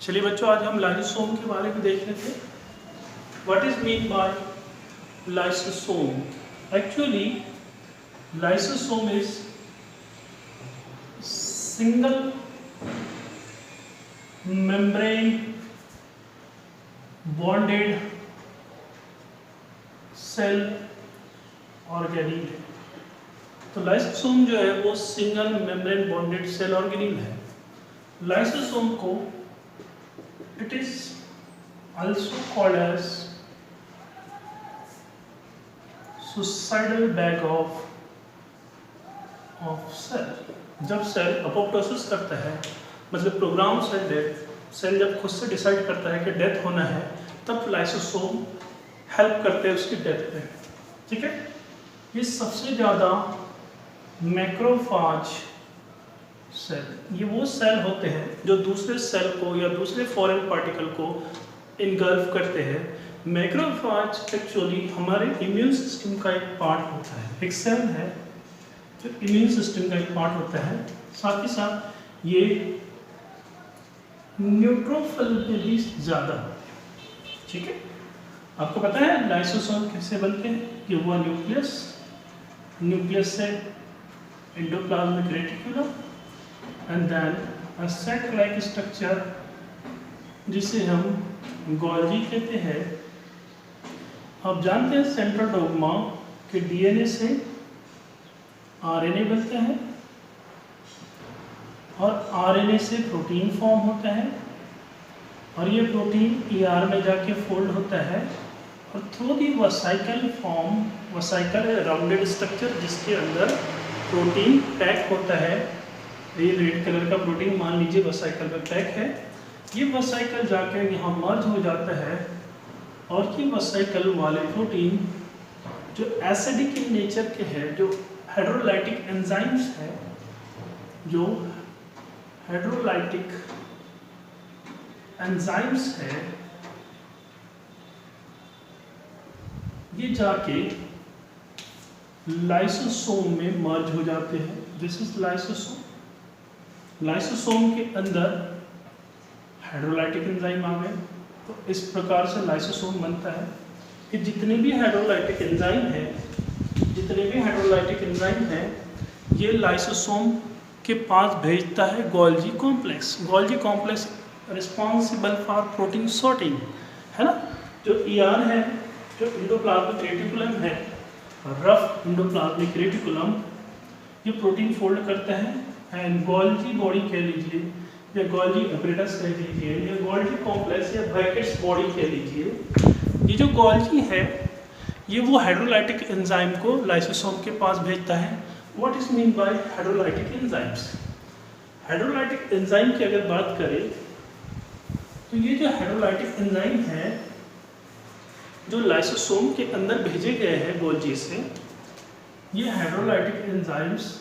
चलिए बच्चों, आज हम लाइसोसोम के बारे में देख रहे थे। What is mean by lysosome? Actually lysosome is single membrane bonded cell organelle है। तो लाइसोसोम जो है वो single membrane bonded cell organelle है। लाइसोसोम को it is also called as suicidal bag of cell। जब सेल अपोप्टोसिस करता है, मतलब प्रोग्राम सेल डेथ, सेल जब खुद से डिसाइड करता है कि डेथ होना है, तब लाइसोसोम हेल्प करते हैं उसकी डेथ पे। ठीक है, ये सबसे ज़्यादा मैक्रोफाज सेल, ये वो सेल होते हैं जो दूसरे सेल को या दूसरे फॉरेन पार्टिकल को इनगल्फ करते हैं। मैक्रोफाज एक्चुअली हमारे इम्यून सिस्टम का एक पार्ट होता है, एक सेल है जो इम्यून सिस्टम का एक पार्ट होता है। साथ ही साथ ये न्यूट्रोफिल में भी ज़्यादा होते हैं। ठीक है, आपको पता है लाइसोसोम कैसे बनते हैं? ये हुआ न्यूक्लियस, न्यूक्लियस से endoplasmic reticulum and then a sac-like structure जिसे हम गोल्जी कहते हैं। आप जानते हैं सेंट्रल डोग्मा के डीएनए से आरएनए बनता है और आरएनए से प्रोटीन फॉर्म होता है और ये प्रोटीन ईआर में जाके फोल्ड होता है और through the vesicle form, vesicle rounded structure जिसके अंदर प्रोटीन पैक होता है। ये रेड कलर का प्रोटीन मान लीजिए वसाइकल में पैक है। ये वसाइकल जाके यहाँ मर्ज हो जाता है और ये वसाइकल वाले प्रोटीन जो एसिडिक इन नेचर के हैं, जो हाइड्रोलाइटिक एंजाइम्स है, जो हाइड्रोलाइटिक एंजाइम्स है, ये जाके लाइसोसोम में मर्ज हो जाते हैं। This is lysosome. लाइसोसोम के अंदर हाइड्रोलाइटिक एंजाइम आ गए, तो इस प्रकार से लाइसोसोम बनता है कि जितने भी हाइड्रोलाइटिक एंजाइम हैं, ये लाइसोसोम के पास भेजता है Golgi complex. Golgi complex responsible for protein sorting है ना। जो ईआर है, जो एंडोप्लाज्मिक रेटिकुलम है, रफ एंडोप्लाज्मिक रेटिकुलम, ये प्रोटीन फोल्ड करता है एंड गोल्जी बॉडी कह लीजिए या गोल्जी अपरेटस कह लीजिए या गोल्जी कॉम्प्लेक्स या ब्रैकेट्स बॉडी कह लीजिए। ये जो गोल्जी है ये वो हाइड्रोलाइटिक एंजाइम को लाइसोसोम के पास भेजता है। What is mean bye hydrolytic enzymes? Hydrolytic enzyme की अगर बात करें तो ये जो हाइड्रोलाइटिक एंजाइम है जो लाइसोसोम के अंदर भेजे गए हैं गोल्जी से, ये हाइड्रोलाइटिक एंजाइम्स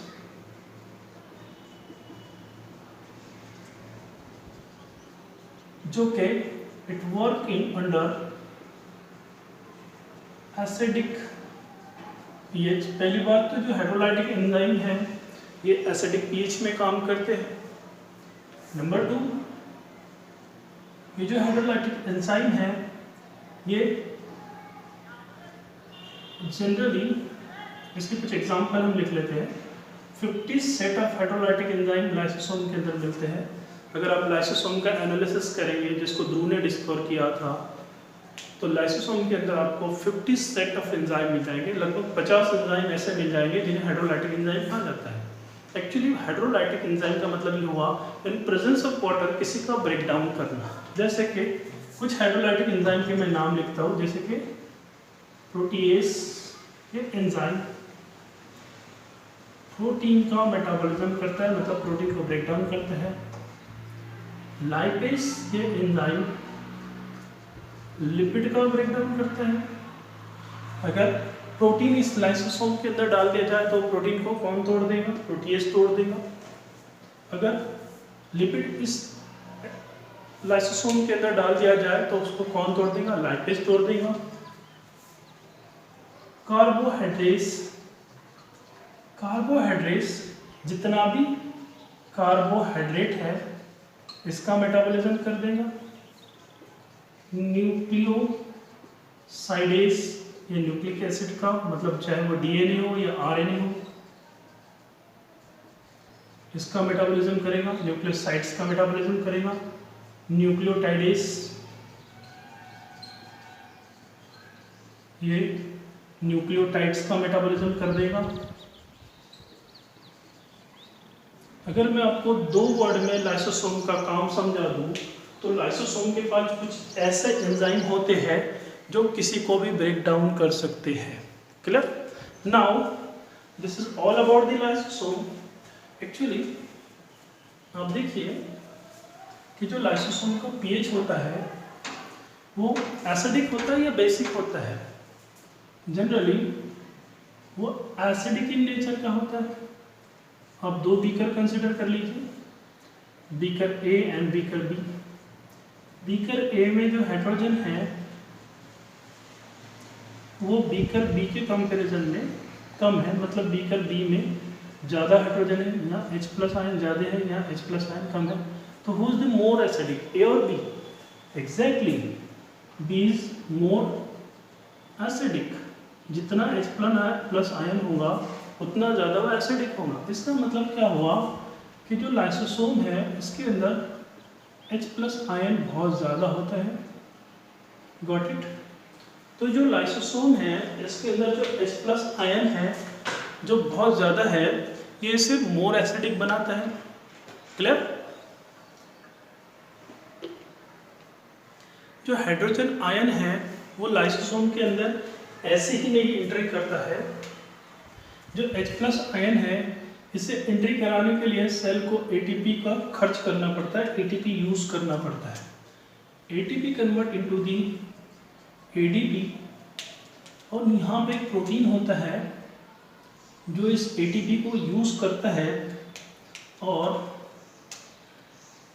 जो कि it working under acidic pH. पहली बात तो जो हाइड्रोलाइटिक एंजाइम है ये एसिडिक पीएच में काम करते हैं। नंबर 2, ये जो हाइड्रोलाइटिक एंजाइम है ये जनरली, इसके कुछ एग्जांपल हम लिख लेते हैं। 50 set of hydrolytic enzyme lysosome के अंदर मिलते हैं। अगर आप लाइसोसोम का एनालिसिस करेंगे जिसको ध्रुव ने डिस्कवर किया था, तो लाइसोसोम के अंदर आपको 50 सेट ऑफ एंजाइम मिल जाएंगे। लगभग 50 एंजाइम ऐसे मिल जाएंगे जिन्हें हाइड्रोलाइटिक एंजाइम कहा जाता है। एक्चुअली हाइड्रोलाइटिक एंजाइम का मतलब ये हुआ इन प्रेजेंस ऑफ वाटर किसी का ब्रेक डाउन करना। जैसे कि कुछ हाइड्रोलाइटिक एंजाइम के मैं नाम लिखता हूँ, जैसे कि प्रोटीएस ये एंजाइम प्रोटीन का मेटाबॉलिज्म करता है, मतलब प्रोटीन को ब्रेक डाउन करता है। लाइपेज ये एंजाइम लिपिड का ब्रेक डाउन करता है। अगर प्रोटीन इस लाइसोसोम के अंदर डाल दिया जाए तो प्रोटीन को कौन तोड़ देगा? प्रोटीएस तोड़ देगा। अगर लिपिड इस लाइसोसोम के अंदर डाल दिया जाए तो उसको कौन तोड़ देगा? लाइपेज तोड़ देगा। कार्बोहाइड्रेट्स जितना भी कार्बोहाइड्रेट है इसका मेटाबॉलिज्म कर देगा, न्यूक्लियोसाइडेज या न्यूक्लिक एसिड का, मतलब चाहे वो डीएनए हो या आरएनए हो, इसका मेटाबॉलिज्म करेगा, न्यूक्लियोसाइड्स का मेटाबॉलिज्म करेगा, न्यूक्लियोटाइडेज ये न्यूक्लियोटाइड्स का मेटाबॉलिज्म कर देगा। अगर मैं आपको 2 वर्ड में लाइसोसोम का काम समझा दूं तो लाइसोसोम के पास कुछ ऐसे एंजाइम होते हैं जो किसी को भी ब्रेक डाउन कर सकते हैं। Clear? Now this is all about the lysosome. Actually आप देखिए कि जो लाइसोसोम का पीएच होता है वो एसिडिक होता है या बेसिक होता है? जनरली वो एसिडिक इन नेचर का होता है। आप 2 बीकर कंसिडर कर लीजिए, beaker A and beaker B. Beaker A में जो हाइड्रोजन है वो बीकर बी के कंपैरिजन में कम है, मतलब बीकर बी में ज़्यादा हाइड्रोजन है, यहाँ H प्लस आयन ज़्यादा है, यहाँ H प्लस आयन कम है। तो who is the more acidic, A और B? Exactly B is more acidic. जितना H प्लस आयन होगा उतना ज़्यादा वो एसिडिक होगा। इसका मतलब क्या हुआ कि जो लाइसोसोम है इसके अंदर H प्लस आयन बहुत ज़्यादा होता है। Got it? तो जो लाइसोसोम है इसके अंदर जो H प्लस आयन है जो बहुत ज़्यादा है ये इसे मोर एसिडिक बनाता है। क्लियर? जो हाइड्रोजन आयन है वो लाइसोसोम के अंदर ऐसे ही नहीं एंट्री करता है। जो H प्लस आयन है इसे एंट्री कराने के लिए सेल को ATP का खर्च करना पड़ता है, ATP यूज करना पड़ता है। ATP convert into the ADP, और यहाँ पे एक प्रोटीन होता है जो इस ATP को यूज करता है और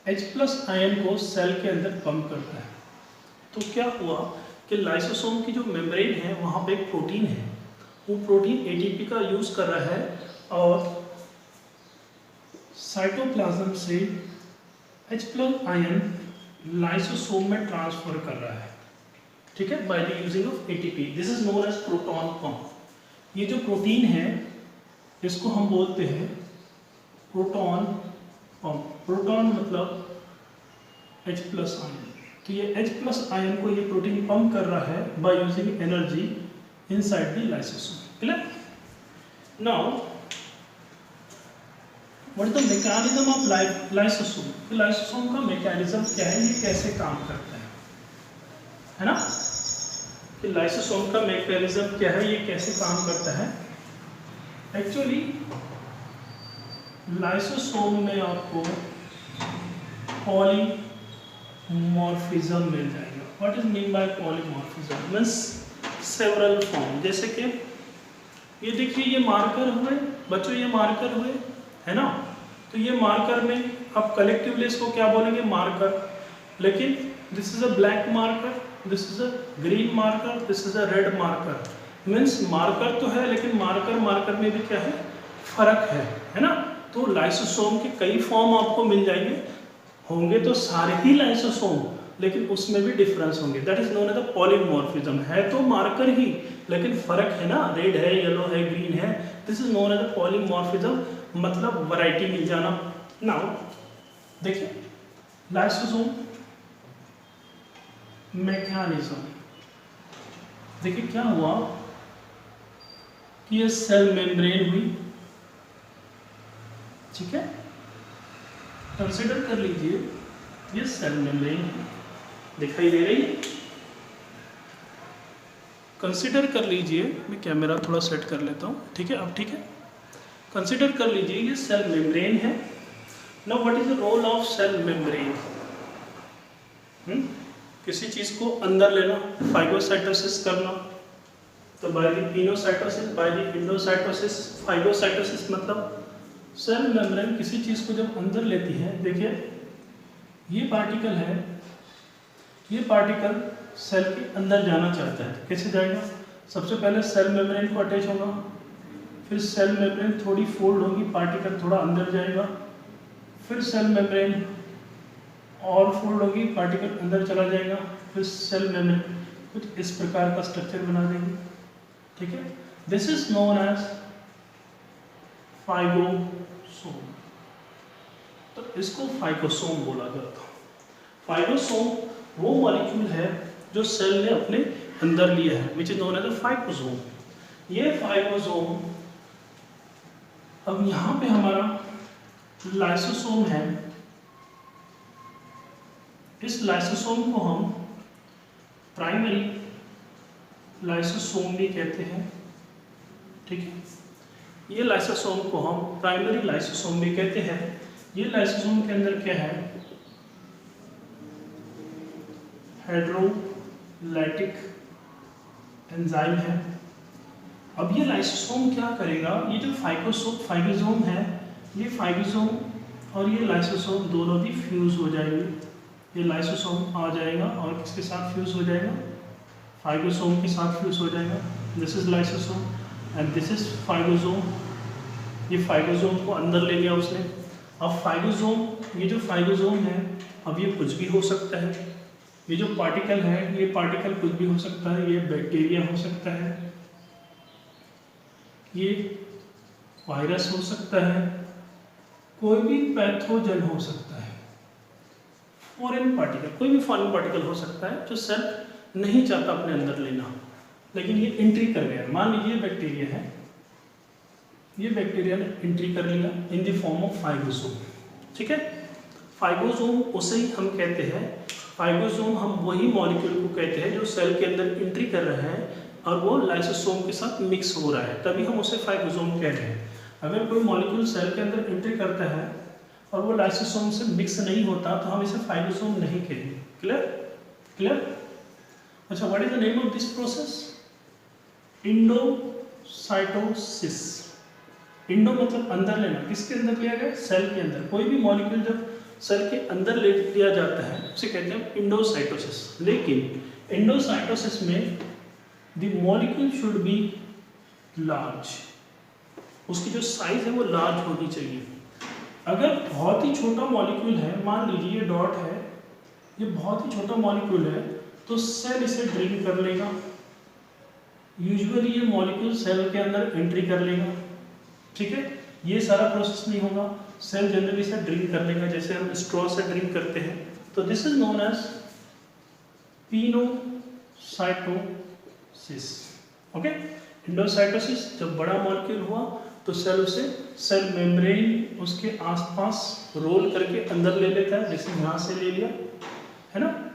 H प्लस आयन को सेल के अंदर पंप करता है। तो क्या हुआ कि लाइसोसोम की जो मेम्ब्रेन है वहाँ पे एक प्रोटीन है, वो प्रोटीन ATP का यूज कर रहा है और साइटोप्लाज्म से H प्लस आयन लाइसोसोम में ट्रांसफर कर रहा है। ठीक है, by the using of ATP। This is known as proton pump. ये जो प्रोटीन है इसको हम बोलते हैं प्रोटॉन पंप। प्रोटॉन मतलब H प्लस आयन। तो ये H प्लस आयन को ये प्रोटीन पंप कर रहा है by using energy inside the lysosome. Clear? Now what is the mechanism of lysosome? Lysosome का मैकेनिज्म क्या है, ये कैसे काम करता है ना? कि लाइसोसोम का मैकेनिज्म क्या है, ये कैसे काम करता है? एक्चुअली लाइसोसोम में आपको पॉलीमॉर्फिज्म मिल जाएगा। What is mean bye polymorphism? Means several form. जैसे कि ये देखिए ये मार्कर हुए बच्चों, ये मार्कर हुए है ना। तो ये मार्कर में आप कलेक्टिवली इसको क्या बोलेंगे? मार्कर। लेकिन this is a black marker, this is a green marker, this is a red marker. Means marker तो है लेकिन मार्कर में भी क्या है? फर्क है ना। तो लाइसोसोम के कई फॉर्म आपको मिल जाएंगे, होंगे तो सारे ही लाइसोसोम लेकिन उसमें भी डिफरेंस होंगे। That is known as the polymorphism. है तो मार्कर ही लेकिन फर्क है ना, रेड है, येलो है, ग्रीन है। This is known as the polymorphism, मतलब वैरायटी मिल जाना। नाउ देखिए लाइसोसोम मैकेनिज्म। देखिए क्या हुआ कि ये सेल मेम्ब्रेन हुई, ठीक है। कंसिडर कर लीजिए ये सेल मेम्ब्रेन दिखाई दे रही है। कंसिडर कर लीजिए, मैं कैमरा थोड़ा सेट कर लेता हूँ, ठीक है। अब ठीक है, कंसिडर कर लीजिए ये सेल मेम्ब्रेन है। Now what is the role of cell membrane? किसी चीज़ को अंदर लेना, फाइगोसाइटोसिस करना। तो by the pinocytosis, by the endocytosis, phagocytosis मतलब सेल मेम्ब्रेन किसी चीज़ को जब अंदर लेती है। देखिए ये पार्टिकल है, ये पार्टिकल सेल के अंदर जाना चाहता है, कैसे जाएगा? सबसे पहले सेल मेम्ब्रेन को अटैच होगा, फिर सेल मेम्ब्रेन थोड़ी फोल्ड होगी, पार्टिकल थोड़ा अंदर जाएगा, फिर सेल मेम्ब्रेन और फोल्ड होगी, पार्टिकल अंदर चला जाएगा, फिर सेल मेम्ब्रेन कुछ इस प्रकार का स्ट्रक्चर बना देंगे। ठीक है, दिस इज नोन एज फाइगोसोम। तो इसको फाइगोसोम बोला जाता है। फाइगोसोम वो मॉलिक्यूल है जो सेल ने अपने अंदर लिया है, which is known as a phagosome. ये फाइगोसोम, अब यहाँ पे हमारा लाइसोसोम है, इस लाइसोसोम को हम प्राइमरी लाइसोसोम भी कहते हैं। ठीक है, ये लाइसोसोम को हम प्राइमरी लाइसोसोम भी कहते हैं। ये लाइसोसोम के अंदर क्या है, हाइड्रोलाइटिक एंजाइम है। अब ये लाइसोसोम क्या करेगा, ये जो फाइगोसोम है, ये फाइगोसोम और ये लाइसोसोम दोनों भी फ्यूज हो जाएंगे। ये लाइसोसोम आ जाएगा और किसके साथ फ्यूज हो जाएगा, फाइगोसोम के साथ फ्यूज हो जाएगा। This is lysosome and this is phagosome. ये फाइगोसोम को अंदर ले लिया उसने। अब फाइगोसोम, ये जो फाइगोसोम है, अब ये कुछ भी हो सकता है। ये जो पार्टिकल है, ये पार्टिकल कुछ भी हो सकता है। ये बैक्टीरिया हो सकता है, ये वायरस हो सकता है, कोई भी पैथोजन हो सकता है, फॉरेन पार्टिकल, कोई भी फॉरेन पार्टिकल हो सकता है जो सेल नहीं चाहता अपने अंदर लेना, लेकिन ये एंट्री कर गया। मान लीजिए बैक्टीरिया है, ये बैक्टीरिया ने एंट्री कर लिया इन द फॉर्म ऑफ फाइगोसोम। ठीक है, फाइगोसोम उसे ही हम कहते हैं, फाइगोसोम हम वही मॉलिक्यूल को कहते हैं जो सेल के अंदर एंट्री कर रहे हैं और वो लाइसोसोम के साथ मिक्स हो रहा है, तभी हम उसे फाइगोसोम कह रहे हैं। अगर कोई मॉलिक्यूल सेल के अंदर एंट्री करता है और वो लाइसोसोम से मिक्स नहीं होता तो हम इसे फाइगोसोम नहीं कहेंगे। Clear clear. अच्छा, what is the name of this process, endocytosis. Endo मतलब अंदर लेना, किसके अंदर लिया गया, सेल के अंदर। कोई भी मॉलिक्यूल जब सेल के अंदर ले लिया जाता है उसे कहते हैं इंडोसाइटोसिस। लेकिन इंडोसाइटोसिस में the molecule should be large, उसकी जो साइज है वो लार्ज होनी चाहिए। अगर बहुत ही छोटा मॉलिक्यूल है, मान लीजिए ये डॉट है, ये बहुत ही छोटा मॉलिक्यूल है, तो सेल इसे ड्रिंक कर लेगा। यूजुअली ये मॉलिक्यूल सेल के अंदर एंट्री कर लेगा। ठीक है, ये सारा प्रोसेस नहीं होगा, सेल जनरली से ड्रिंक कर लेगा, जैसे हम स्ट्रॉ से ड्रिंक करते हैं। तो this is known as pinocytosis. Okay, endocytosis, जब बड़ा मॉलिक्यूल हुआ तो सेल उसे सेल मेम्ब्रेन उसके आसपास रोल करके अंदर ले लेता है, जैसे यहाँ से ले लिया है ना।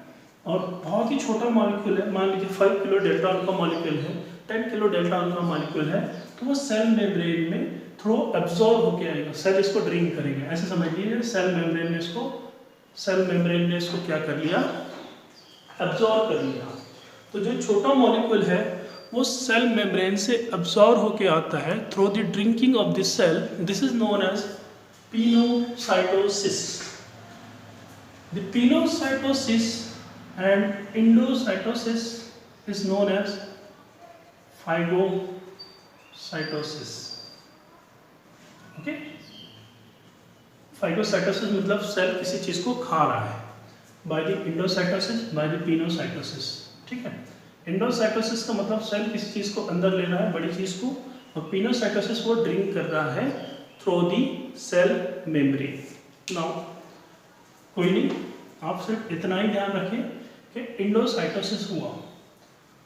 और बहुत ही छोटा मॉलिक्यूल है, मान लीजिए 5 किलो डेल्टा का मॉलिक्यूल है, 10 किलो डेल्टा का मॉलिक्यूल है, तो वो सेल मेम्ब्रेन में थ्रो एब्जॉर्ब होके आएगा, सेल इसको ड्रिंक करेगा। ऐसे समझिए सेल मेम्ब्रेन ने इसको क्या कर लिया, एब्जॉर्ब कर लिया। तो जो छोटा मॉलिक्यूल है वो सेल मेम्ब्रेन से एब्जॉर्ब होके आता है through the drinking of this cell. This is known as pinocytosis. The pinocytosis and endocytosis is known as phagocytosis. Okay, phagocytosis मतलब सेल किसी चीज को खा रहा है, by the endocytosis, by the pinocytosis. ठीक है, endocytosis का मतलब सेल किसी चीज को अंदर ले रहा है, बड़ी चीज को, और pinocytosis वो ड्रिंक कर रहा है through the cell membrane. Now कोई नहीं, आप सिर्फ इतना ही ध्यान रखें कि इंडोसाइटोसिस हुआ।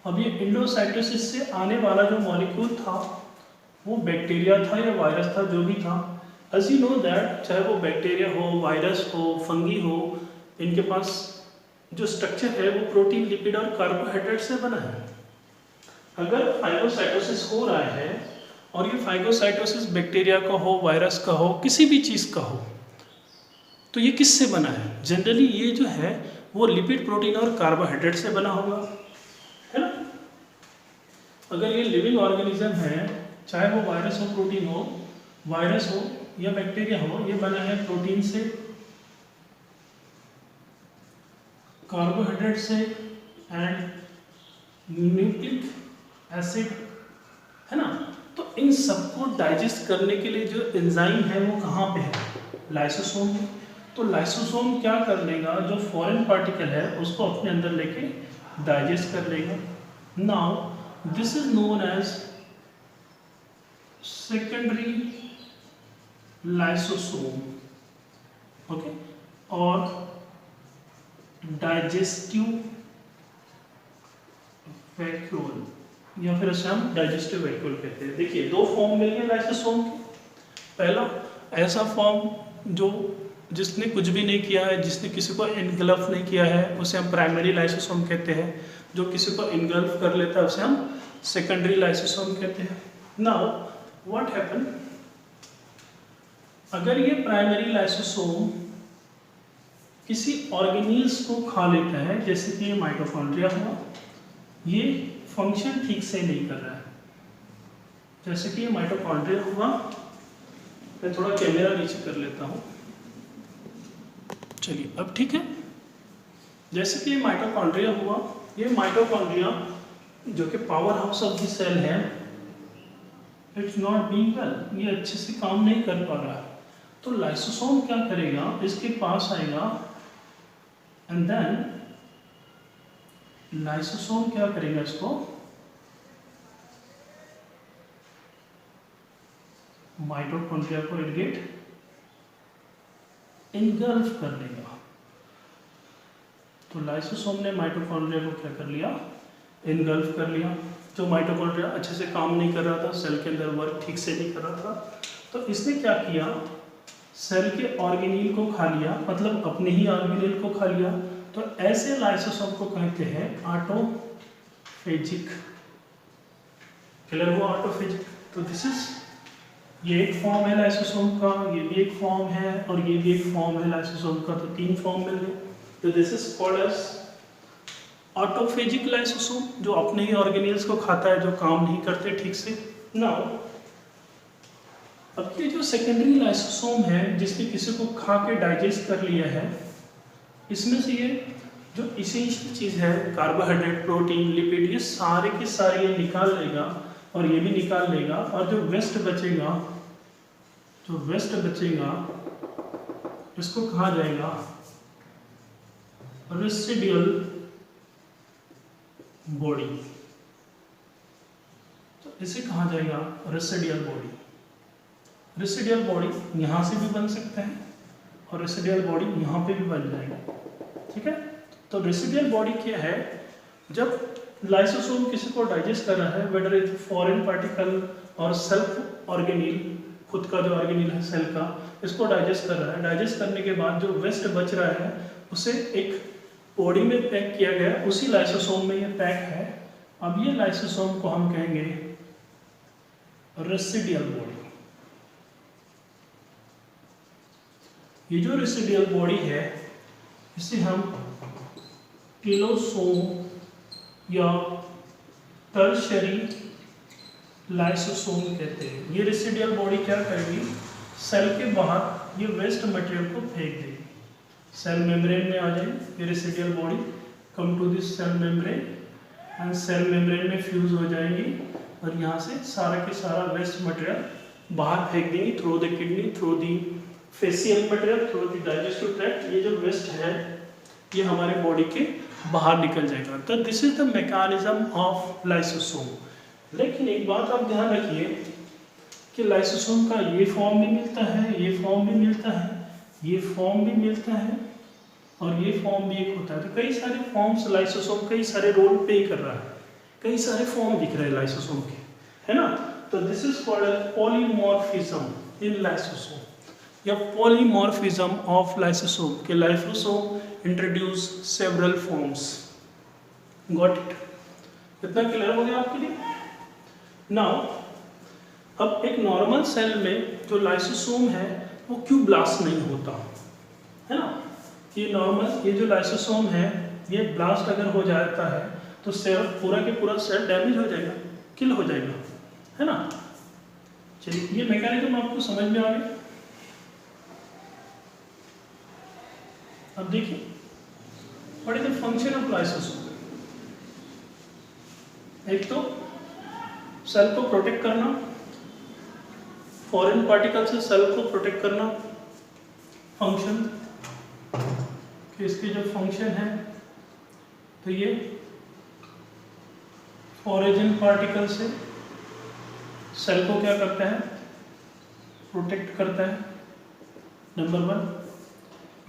अब ये इंडोसाइटोसिस से आने वाला जो मॉलिक्यूल था वो बैक्टीरिया था या वायरस था, जो भी था। एज यू नो दैट, चाहे वो बैक्टीरिया हो, वायरस हो, फंगी हो, इनके पास जो स्ट्रक्चर है वो प्रोटीन, लिपिड और कार्बोहाइड्रेट से बना है। अगर फाइगोसाइटोसिस हो रहा है और ये फाइगोसाइटोसिस बैक्टीरिया का हो, वायरस का हो, किसी भी चीज़ का हो, तो ये किससे बना है? जनरली ये जो है वो लिपिड, प्रोटीन और कार्बोहाइड्रेट से बना होगा, है ना। अगर ये लिविंग ऑर्गेनिज्म है, चाहे वो वायरस हो, प्रोटीन हो, वायरस हो या बैक्टीरिया हो, ये बना है प्रोटीन से, कार्बोहाइड्रेट से एंड न्यूक्लिक एसिड, है ना। तो इन सबको डाइजेस्ट करने के लिए जो एंजाइम है वो कहाँ पे है? लाइसोसोम में। तो लाइसोसोम क्या कर लेगा, जो फॉरेन पार्टिकल है उसको अपने अंदर लेके डाइजेस्ट कर लेगा। Now this is known as secondary lysosome, okay, और डाइजेस्टिव वैक्यूल, या फिर इसे हम डाइजेस्टिव वैक्यूल कहते हैं। देखिए दो फॉर्म मिल गए लाइसोसोम के। पहला ऐसा फॉर्म जो जिसने कुछ भी नहीं किया है, जिसने किसी को इनगल्फ नहीं किया है, उसे हम प्राइमरी लाइसोसोम कहते हैं। जो किसी को इनगल्फ कर लेता है उसे हम सेकेंडरी लाइसोसोम कहते हैं। नाउ व्हाट हैपन, अगर ये प्राइमरी लाइसोसोम किसी ऑर्गेनील्स को खा लेता है, जैसे कि ये माइटोकॉन्ड्रिया हुआ, ये फंक्शन ठीक से नहीं कर रहा है, जैसे कि ये माइटोकॉन्ड्रिया हुआ। मैं थोड़ा कैमरा नीचे कर लेता हूँ, चलिए अब ठीक है। जैसे कि ये माइटोकॉन्ड्रिया हुआ, ये माइटोकॉन्ड्रिया जो कि power house of the cell है, इट्स नॉट बीइंग वेल, ये अच्छे से काम नहीं कर पा रहा है। तो लाइसोसोम क्या करेगा, इसके पास आएगा एंड देन लाइसोसोम क्या करेगा, इसको माइटोकॉन्ड्रिया को इट इनगल्फ कर लेगा। तो लाइसोसोम ने माइटोकॉन्ड्रिया को क्या कर लिया, इनगल्फ कर लिया। जो माइटोकॉन्ड्रिया अच्छे से काम नहीं कर रहा था, सेल के अंदर वर्क ठीक से नहीं कर रहा था, तो इसने क्या किया, सेल के ऑर्गेनील को खा लिया, मतलब अपने ही ऑर्गेनील को खा लिया। तो ऐसे लाइसोसोम को कहते हैं ऑटोफेजिक। क्लियर हुआ, ऑटोफेजिक। तो दिस इज, ये एक फॉर्म है लाइसोसोम का, ये भी एक फॉर्म है, और ये भी एक फॉर्म है लाइसोसोम का। तो तीन फॉर्म मिल गए। तो this is called as autophagic lysosome, जो अपने ही ऑर्गेनील्स को खाता है, जो काम नहीं करते ठीक से। नाउ अब ये जो सेकेंडरी लाइसोसोम है, जिसने किसी को खा के डाइजेस्ट कर लिया है, इसमें से ये जो इसेंशियल चीज़ है, कार्बोहाइड्रेट, प्रोटीन, लिपिड, ये सारे के सारे ये निकाल लेगा, और ये भी निकाल लेगा। और जो वेस्ट बचेगा, इसको कहा जाएगा रेसिडुअल बॉडी। तो इसे कहा जाएगा रेसिडुअल बॉडी। रेसिडुअल बॉडी यहाँ से भी बन सकता है, और रेसिडुअल बॉडी यहाँ पे भी बन जाएगा, ठीक है। तो रेसिडुअल बॉडी क्या है, जब लाइसोसोम किसी को डाइजेस्ट कर रहा है, वेदर इज फॉरेन पार्टिकल और सेल्फ ऑर्गेनील, खुद का जो ऑर्गेनील है सेल का, इसको डाइजेस्ट कर रहा है। डाइजेस्ट करने के बाद जो वेस्ट बच रहा है, उसे एक बॉडी में पैक किया गया, उसी लाइसोसोम में ये पैक है। अब ये लाइसोसोम को हम कहेंगे रेसिडुअल बॉडी। ये जो रेसिडुअल बॉडी है, इसे हम टेलोसोम या टर्शरी लाइसोसोम कहते हैं। ये रेसिडुअल बॉडी क्या करेगी, सेल के बाहर ये वेस्ट मटेरियल को फेंक देगी, सेल मेम्ब्रेन में आ जाएगी। ये residual body come to this cell membrane, and cell membrane में फ्यूज हो जाएंगी, और यहाँ से सारा के सारा वेस्ट मटेरियल बाहर फेंक देंगी, through the kidney, through the facial material, through the digestive tract. ये जो वेस्ट है, ये हमारे बॉडी के बाहर निकल जाएगा। तो this is the mechanism of lysosome. लेकिन एक बात आप ध्यान रखिए कि लाइसोसोम का ये फॉर्म भी मिलता है, ये फॉर्म भी मिलता है, ये फॉर्म भी मिलता है, और ये फॉर्म भी एक होता है। तो कई सारे फॉर्म्स लाइसोसोम कई सारे रोल प्ले कर रहा है, कई सारे फॉर्म दिख रहे हैं लाइसोसोम के, है ना। तो this is called polymorphism in lysosome, या पॉलीमॉर्फिज्म ऑफ लाइसोसोम। के lysosome introduce several forms. Got it? इतना क्लियर हो गया आपके लिए? नाउ अब एक नॉर्मल सेल में जो लाइसोसोम है वो क्यों ब्लास्ट नहीं होता, है ना। ये नॉर्मल, ये जो लाइसोसोम है, ये ब्लास्ट अगर हो जाता है तो सेल पूरा के पूरा सेल डैमेज हो जाएगा, किल हो जाएगा, है ना। चलिए, ये मैकेनिज्म आपको समझ में आ गया। अब देखिए, what is the function of lysosome. एक तो सेल को प्रोटेक्ट करना, फॉरेन पार्टिकल से सेल को प्रोटेक्ट करना फंक्शन। कि इसके जो फंक्शन है तो ये फॉरेजन पार्टिकल से सेल को क्या करता है, प्रोटेक्ट करता है, नंबर 1।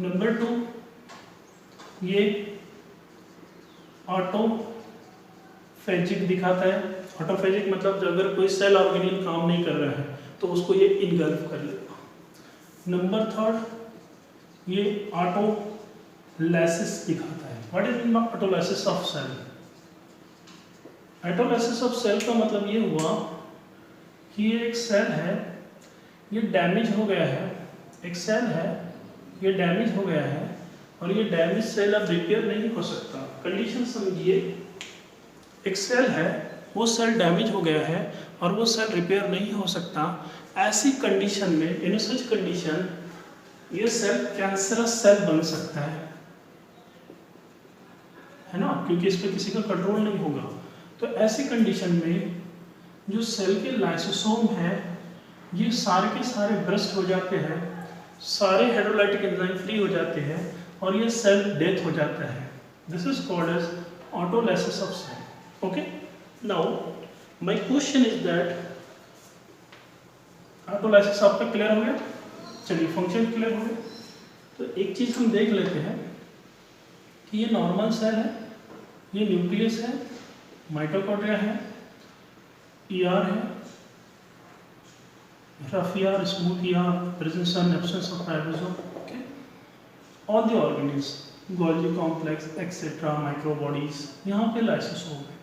नंबर 2, ये ऑटोफेजिक दिखाता है। ऑटोफेजिक मतलब अगर कोई सेल ऑर्गेनिल काम नहीं कर रहा है तो उसको ये इनगल्फ कर लेगा। नंबर 3, ये ऑटोलाइसिस दिखाता है। What is mean by autolysis of cell? Autolysis of cell का मतलब ये हुआ कि ये एक सेल है, ये डैमेज हो गया है, एक सेल है ये डैमेज हो गया है और ये डैमेज सेल अब रिपेयर नहीं हो सकता। कंडीशन समझिए, एक सेल है, वो सेल डैमेज हो गया है और वो सेल रिपेयर नहीं हो सकता। ऐसी कंडीशन में, इन सच कंडीशन, ये सेल कैंसरस सेल बन सकता है ना, क्योंकि इस पर किसी का कंट्रोल नहीं होगा। तो ऐसी कंडीशन में जो सेल के लाइसोसोम है ये सारे के सारे ब्रस्ट हो जाते हैं, सारे हेटेरोलाइटिक एंजाइम फ्री हो जाते हैं और ये सेल डेथ हो जाता है। This is called as autolysis of cell. Okay, now my question is that, autolysis आपका क्लियर हो गया? चलिए, फंक्शन क्लियर हो गया। तो एक चीज हम देख लेते हैं कि ये नॉर्मल सेल है, ये न्यूक्लियस है, माइटोकॉन्ड्रिया है, ईआर है, rough ER, smooth ER, presence and absence of ribosome. Okay, all the organelles, Golgi complex etcetera, microbodies, यहाँ पे लाइसोसोम है।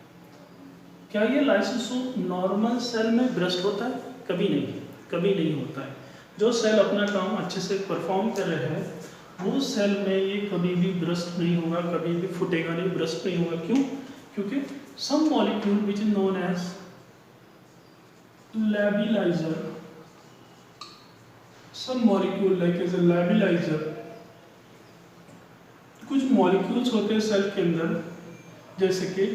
क्या ये लाइसोसोम नॉर्मल सेल में ब्रस्ट होता है? कभी नहीं, कभी नहीं होता है। जो सेल अपना काम अच्छे से परफॉर्म कर रहे हैं वो सेल में ये कभी भी ब्रस्ट नहीं होगा, कभी भी फुटेगा नहीं, ब्रस्ट नहीं होगा। क्यों? क्योंकि some molecule which is known as labilizer, some molecule like as a labilizer, कुछ मॉलिक्यूल्स होते हैं सेल के अंदर जैसे कि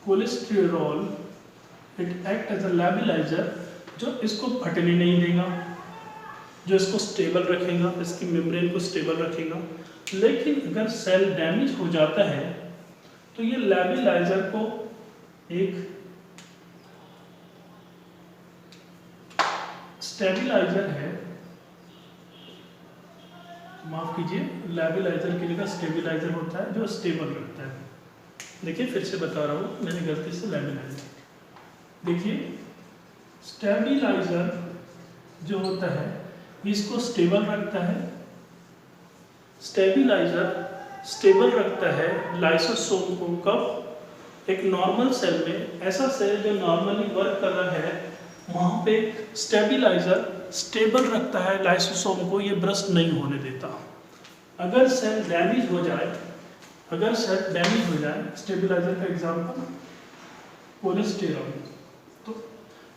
cholesterol, it act as a labilizer, जो इसको फटने नहीं देगा, जो इसको स्टेबल रखेगा, इसकी मेम्ब्रेन को स्टेबल रखेगा। लेकिन अगर सेल डैमेज हो जाता है तो ये labilizer को एक स्टेबलाइजर है, माफ कीजिए, लैबिलाइजर की जगह स्टेबलाइजर होता है जो स्टेबल रखता है। देखिए फिर से बता रहा हूँ, मैंने गलती से लैबिलाइजर, देखिए स्टेबलाइजर जो होता है इसको स्टेबल रखता है। स्टेबलाइजर स्टेबल रखता है लाइसोसोम को। कब? एक नॉर्मल सेल में, ऐसा सेल जो नॉर्मली वर्क कर रहा है वहाँ पे स्टेबलाइजर स्टेबल रखता है लाइसोसोम को, ये ब्रस्ट नहीं होने देता। अगर सेल डैमेज हो जाए, अगर सेल डैमेज हो जाए, स्टेबलाइजर का एग्जांपल कोलेस्टेरॉल। तो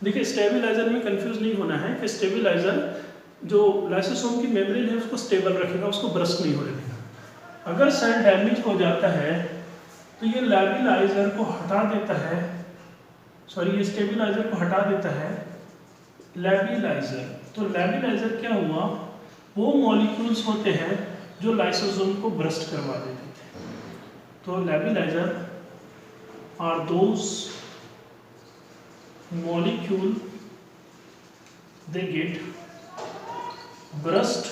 देखिए स्टेबलाइजर में कंफ्यूज नहीं होना है कि स्टेबलाइजर जो लाइसोसोम की मेम्ब्रेन है उसको स्टेबल रखेगा, उसको ब्रस्ट नहीं होने देगा। अगर सेल डैमेज हो जाता है तो ये लैबिलाइजर को हटा देता है, सॉरी ये स्टेबलाइजर को हटा देता है लैबिलाइजर। तो लैबिलाइजर क्या हुआ? वो मॉलिक्यूल्स होते हैं जो लाइसोसोम को ब्रस्ट करवा देते थे। तो labilizer are those molecule they get burst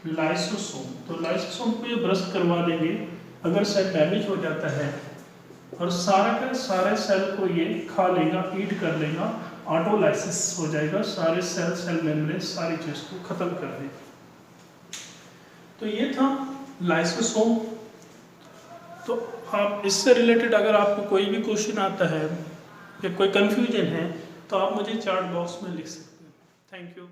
lysosome. तो लाइसोसोम को ये ब्रस्ट करवा देंगे अगर सेल डैमेज हो जाता है, और सारा का सारे सेल को ये खा लेगा, ईट कर लेगा, ऑटोलाइसिस हो जाएगा, सारे सेल मेम्ब्रेन सारी चीज को खत्म कर देगा। तो ये था लाइसोसोम। तो आप इससे रिलेटेड अगर आपको कोई भी क्वेश्चन आता है या कोई कंफ्यूजन है तो आप मुझे चैट बॉक्स में लिख सकते हैं। Thank you.